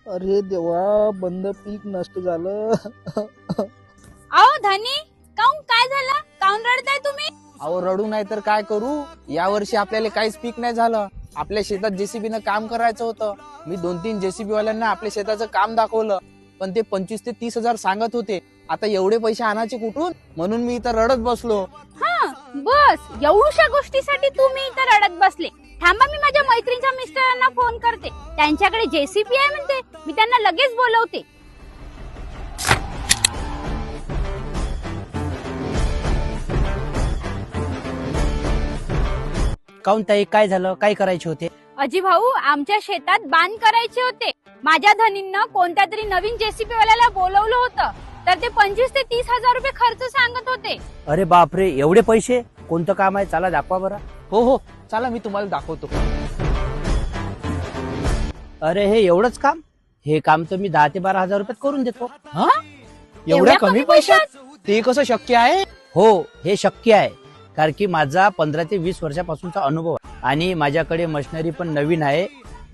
अरे देवा, बंद पीक नष्ट झालं. अहो धनी, काऊन काय झालं? काऊन रडताय तुम्ही? अहो रडू नाही तर काय करू. या वर्षी आपल्याला काहीच पीक नाही झालं. आपल्या शेतात जेसीबीनं काम करायचं होतं. मी 2-3 जेसीबी वाल्यांना आपल्या शेताचं काम दाखवलं, पण ते 25 ते 30 हजार सांगत होते. आता एवढे पैसे आणायचे कुठून? म्हणून मी इथं रडत बसलो. हा बस, एवढ्याशा गोष्टीसाठी तुम्ही इथं रडत बसले. थांबा, मी माझ्या मैत्रिणीच्या मिस्टरांना फोन करते. त्यांच्याकडे जेसीबी आहे म्हणते, मी त्यांना लगेच बोलवते. काऊन ताई, काय झालं? काय करायचे होते? अजी भाऊ, आमच्या शेतात बांध करायचे होते. माझ्या धनींना कोणत्या तरी नवीन जेसीबी वाल्याला बोलवलं होतं, तर ते 25 ते 30 हजार रुपये खर्च सांगत होते. अरे बापरे, एवढे पैसे? कोणतं काम आहे? चला दाखवा बरं. हो हो, चला मी तुम्हाला दाखवतो. अरे हे एवढंच काम? हे काम तर मी 10 ते 12 हजार रुपयात करून देतो. हा, एवढ्या कमी पैशात? ते कसं शक्य आहे? हो, हे शक्य आहे, कारण की माझा 15 ते 20 वर्षापासूनचा अनुभव आहे आणि माझ्याकडे मशिनरी पण नवीन आहे,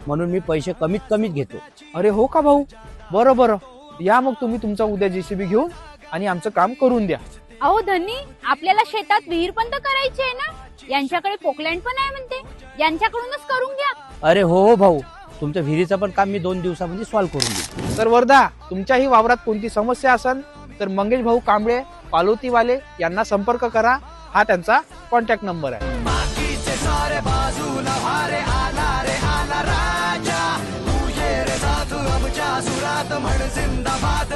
म्हणून मी पैसे कमीत घेतो. अरे हो का भाऊ? बरं बरं, या मग तुम्ही तुमचा उद्या जेसीबी घेऊन आणि आमचं काम करून द्या. अहो धनी, आपल्याला शेतात विहीर पण तर करायची आहे ना. यांच्याकडे पोकलँड पण आहे म्हणते, यांच्याकडूनच करून घ्या. अरे हो भाऊ, तुमच्या विहिरीचं पण काम मी 2 दिवसामध्ये सॉल्व्ह करून देईन. तर वर्धा, तुमच्याही वावरात कोणती समस्या असेल तर मंगेश भाऊ कांबळे, पालोतीवाले यांना संपर्क करा. हा त्यांचा कॉन्टॅक्ट नंबर आहे. बाकीचे सारे बाजूला भारे आला राजा, तू ये रे साधू आमच्या सुरात म्हण जिंदाबाद.